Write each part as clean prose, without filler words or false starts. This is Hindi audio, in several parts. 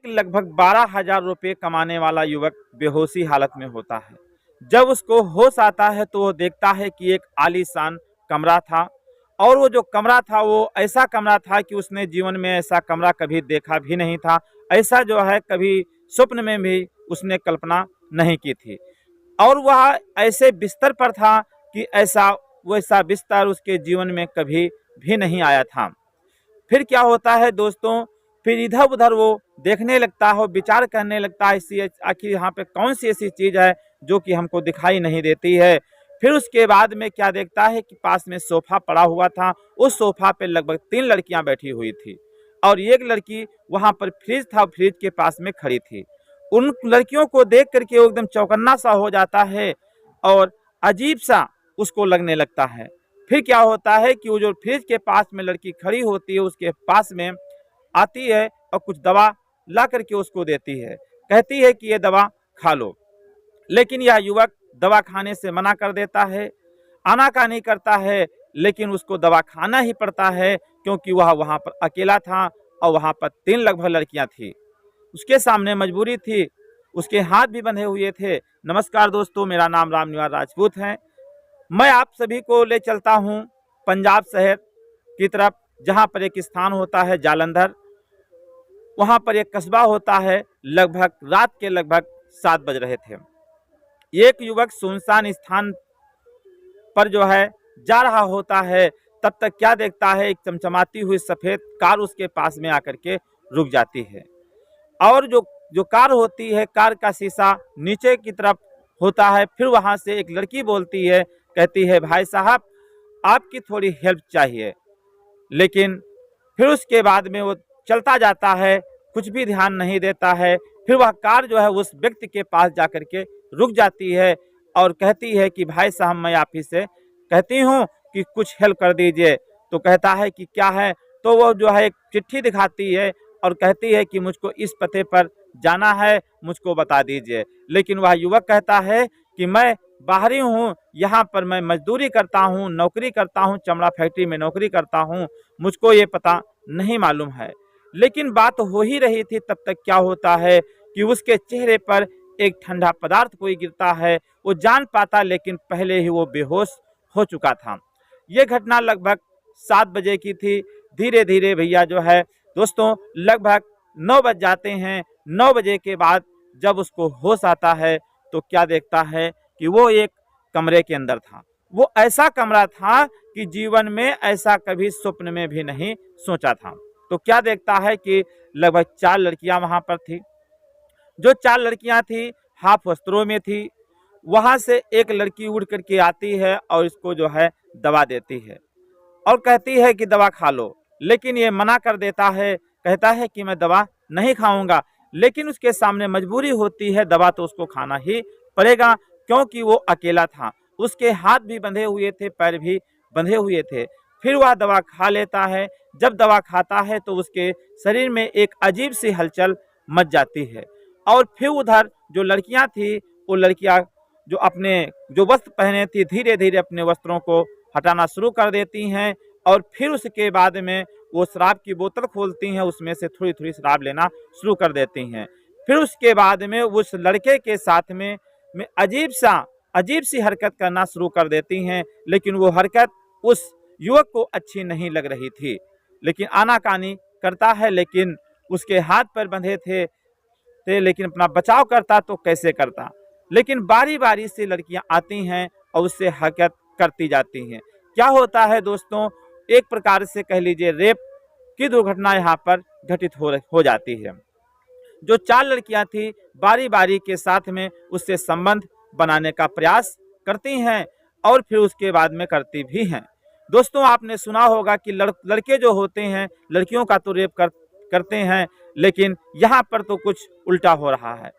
एक लगभग 12,000 रुपये कमाने वाला युवक बेहोशी हालत में होता है। जब उसको होश आता है तो वो देखता है कि एक आलीशान कमरा था, और वो जो कमरा था वो ऐसा कमरा था कि उसने जीवन में ऐसा कमरा कभी देखा भी नहीं था। ऐसा जो है कभी स्वप्न में भी उसने कल्पना नहीं की थी। और वह ऐसे बिस्तर पर था कि ऐसा वैसा बिस्तर उसके जीवन में कभी भी नहीं आया था। फिर क्या होता है दोस्तों, फिर इधर उधर वो देखने लगता है, विचार करने लगता है इसी आखिर यहाँ पे कौन सी ऐसी चीज़ है जो कि हमको दिखाई नहीं देती है। फिर उसके बाद में क्या देखता है कि पास में सोफा पड़ा हुआ था। उस सोफा पे लगभग 3 लड़कियां बैठी हुई थी, और एक लड़की वहां पर फ्रिज था, फ्रिज के पास में खड़ी थी। उन लड़कियों को देख करके वो एकदम चौकन्ना सा हो जाता है और अजीब सा उसको लगने लगता है। फिर क्या होता है कि वो जो फ्रिज के पास में लड़की खड़ी होती है उसके पास में आती है और कुछ दवा ला करके उसको देती है, कहती है कि ये दवा खा लो। लेकिन यह युवक दवा खाने से मना कर देता है, आनाकानी करता है, लेकिन उसको दवा खाना ही पड़ता है क्योंकि वह वहाँ पर अकेला था और वहाँ पर 3 लगभग लड़कियाँ थी। उसके सामने मजबूरी थी, उसके हाथ भी बंधे हुए थे। नमस्कार दोस्तों, मेरा नाम रामनिवास राजपूत है। मैं आप सभी को ले चलता हूँ पंजाब शहर की तरफ, जहाँ पर एक स्थान होता है जालंधर। वहाँ पर एक कस्बा होता है। लगभग रात के लगभग 7 बज रहे थे। एक युवक सुनसान स्थान पर जो है जा रहा होता है। तब तक क्या देखता है, एक चमचमाती हुई सफ़ेद कार उसके पास में आकर के रुक जाती है। और जो कार होती है, कार का शीशा नीचे की तरफ होता है। फिर वहाँ से एक लड़की बोलती है, कहती है, भाई साहब आपकी थोड़ी हेल्प चाहिए। लेकिन फिर उसके बाद में वो चलता जाता है, कुछ भी ध्यान नहीं देता है। फिर वह कार जो है उस व्यक्ति के पास जाकर के रुक जाती है और कहती है कि भाई साहब मैं आप ही से कहती हूँ कि कुछ हेल्प कर दीजिए। तो कहता है कि क्या है। तो वो जो है एक चिट्ठी दिखाती है और कहती है कि मुझको इस पते पर जाना है, मुझको बता दीजिए। लेकिन वह युवक कहता है कि मैं बाहरी हूँ, यहाँ पर मैं मजदूरी करता हूँ, नौकरी करता हूँ, चमड़ा फैक्ट्री में नौकरी करता हूँ, मुझको ये पता नहीं मालूम है। लेकिन बात हो ही रही थी, तब तक क्या होता है कि उसके चेहरे पर एक ठंडा पदार्थ कोई गिरता है। वो जान पाता, लेकिन पहले ही वो बेहोश हो चुका था। ये घटना लगभग 7 बजे की थी। धीरे धीरे भैया जो है दोस्तों लगभग 9 बज जाते हैं। 9 बजे के बाद जब उसको होश आता है तो क्या देखता है कि वो एक कमरे के अंदर था। वो ऐसा कमरा था कि जीवन में ऐसा कभी स्वप्न में भी नहीं सोचा था। तो क्या देखता है कि लगभग 4 लड़कियां वहां पर थी। जो 4 लड़कियां थी हाफ वस्त्रों में थी। वहां से एक लड़की उड़ करके आती है और इसको जो है दवा देती है और कहती है कि दवा खा लो। लेकिन ये मना कर देता है, कहता है कि मैं दवा नहीं खाऊंगा। लेकिन उसके सामने मजबूरी होती है, दवा तो उसको खाना ही पड़ेगा क्योंकि वो अकेला था। उसके हाथ भी बंधे हुए थे, पैर भी बंधे हुए थे। फिर वह दवा खा लेता है। जब दवा खाता है तो उसके शरीर में एक अजीब सी हलचल मच जाती है। और फिर उधर जो लड़कियां थी, वो लड़कियां जो अपने जो वस्त्र पहने थी, धीरे धीरे अपने वस्त्रों को हटाना शुरू कर देती हैं। और फिर उसके बाद में वो शराब की बोतल खोलती हैं, उसमें से थोड़ी थोड़ी शराब लेना शुरू कर देती हैं। फिर उसके बाद में उस लड़के के साथ में अजीब सी हरकत करना शुरू कर देती हैं। लेकिन वो हरकत उस युवक को अच्छी नहीं लग रही थी। लेकिन आनाकानी करता है, लेकिन उसके हाथ पैर बंधे थे, लेकिन अपना बचाव करता तो कैसे करता। लेकिन बारी बारी से लड़कियां आती हैं और उससे हरकत करती जाती हैं। क्या होता है दोस्तों, एक प्रकार से कह लीजिए रेप की दुर्घटना यहाँ पर घटित हो जाती है। जो 4 लड़कियां थी बारी बारी के साथ में उससे संबंध बनाने का प्रयास करती हैं और फिर उसके बाद में करती भी हैं। दोस्तों आपने सुना होगा कि लड़के जो होते हैं लड़कियों का तो रेप करते हैं, लेकिन यहाँ पर तो कुछ उल्टा हो रहा है।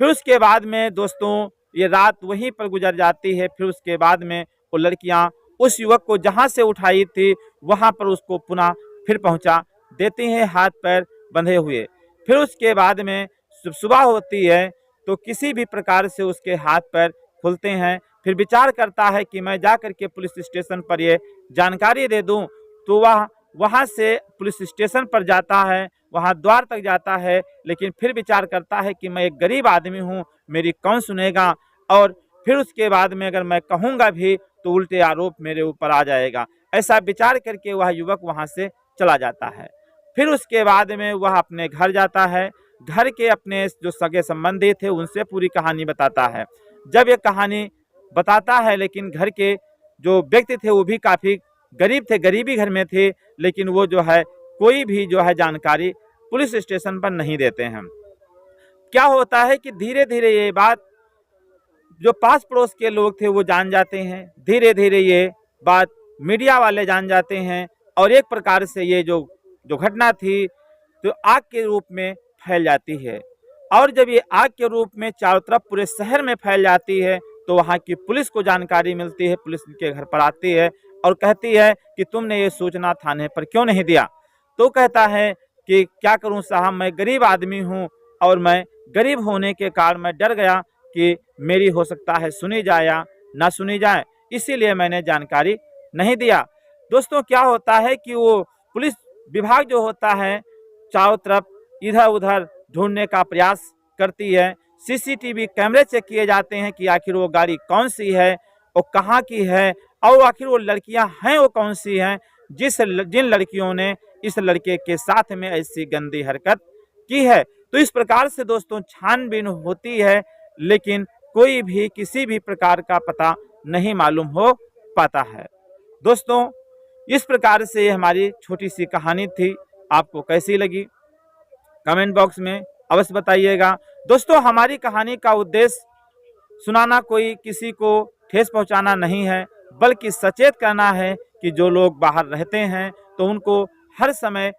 फिर उसके बाद में दोस्तों ये रात वहीं पर गुजर जाती है। फिर उसके बाद में वो लड़कियां उस युवक को जहां से उठाई थी वहां पर उसको पुनः फिर पहुंचा देती हैं, हाथ पैर बंधे हुए। फिर उसके बाद में सुबह होती है तो किसी भी प्रकार से उसके हाथ पैर खुलते हैं। फिर विचार करता है कि मैं जा करके पुलिस स्टेशन पर ये जानकारी दे दूं। तो वह वहां से पुलिस स्टेशन पर जाता है। वहाँ द्वार तक जाता है, लेकिन फिर विचार करता है कि मैं एक गरीब आदमी हूँ, मेरी कौन सुनेगा, और फिर उसके बाद में अगर मैं कहूँगा भी तो उल्टे आरोप मेरे ऊपर आ जाएगा। ऐसा विचार करके वह युवक वहाँ से चला जाता है। फिर उसके बाद में वह अपने घर जाता है। घर के अपने जो सगे संबंधी थे उनसे पूरी कहानी बताता है। जब ये कहानी बताता है, लेकिन घर के जो व्यक्ति थे वो भी काफ़ी गरीब थे, गरीबी घर में थे, लेकिन वो जो है कोई भी जो है जानकारी पुलिस स्टेशन पर नहीं देते हैं। क्या होता है कि धीरे धीरे ये बात जो पास पड़ोस के लोग थे वो जान जाते हैं, धीरे धीरे ये बात मीडिया वाले जान जाते हैं, और एक प्रकार से ये जो घटना थी तो आग के रूप में फैल जाती है। और जब ये आग के रूप में चारों तरफ पूरे शहर में फैल जाती है तो वहाँ की पुलिस को जानकारी मिलती है। पुलिस के घर पर आती है और कहती है कि तुमने ये सूचना थाने पर क्यों नहीं दिया। तो कहता है कि क्या करूं साहब, मैं गरीब आदमी हूं, और मैं गरीब होने के कारण मैं डर गया कि मेरी हो सकता है सुनी जाए या ना सुनी जाए, इसीलिए मैंने जानकारी नहीं दिया। दोस्तों, क्या होता है कि वो पुलिस विभाग जो होता है चारों तरफ इधर उधर ढूंढने का प्रयास करती है। सीसीटीवी कैमरे चेक किए जाते हैं कि आखिर वो गाड़ी कौन सी है, वो कहाँ की है, और आखिर वो लड़कियां हैं वो कौन सी हैं जिन लड़कियों ने इस लड़के के साथ में ऐसी गंदी हरकत की है। तो इस प्रकार से दोस्तों छानबीन होती है, लेकिन कोई भी किसी भी प्रकार का पता नहीं मालूम हो पाता है। दोस्तों, इस प्रकार से हमारी छोटी सी कहानी थी। आपको कैसी लगी कमेंट बॉक्स में अवश्य बताइएगा। दोस्तों, हमारी कहानी का उद्देश्य सुनाना, कोई किसी को ठेस पहुंचाना नहीं है, बल्कि सचेत करना है कि जो लोग बाहर रहते हैं तो उनको हर समय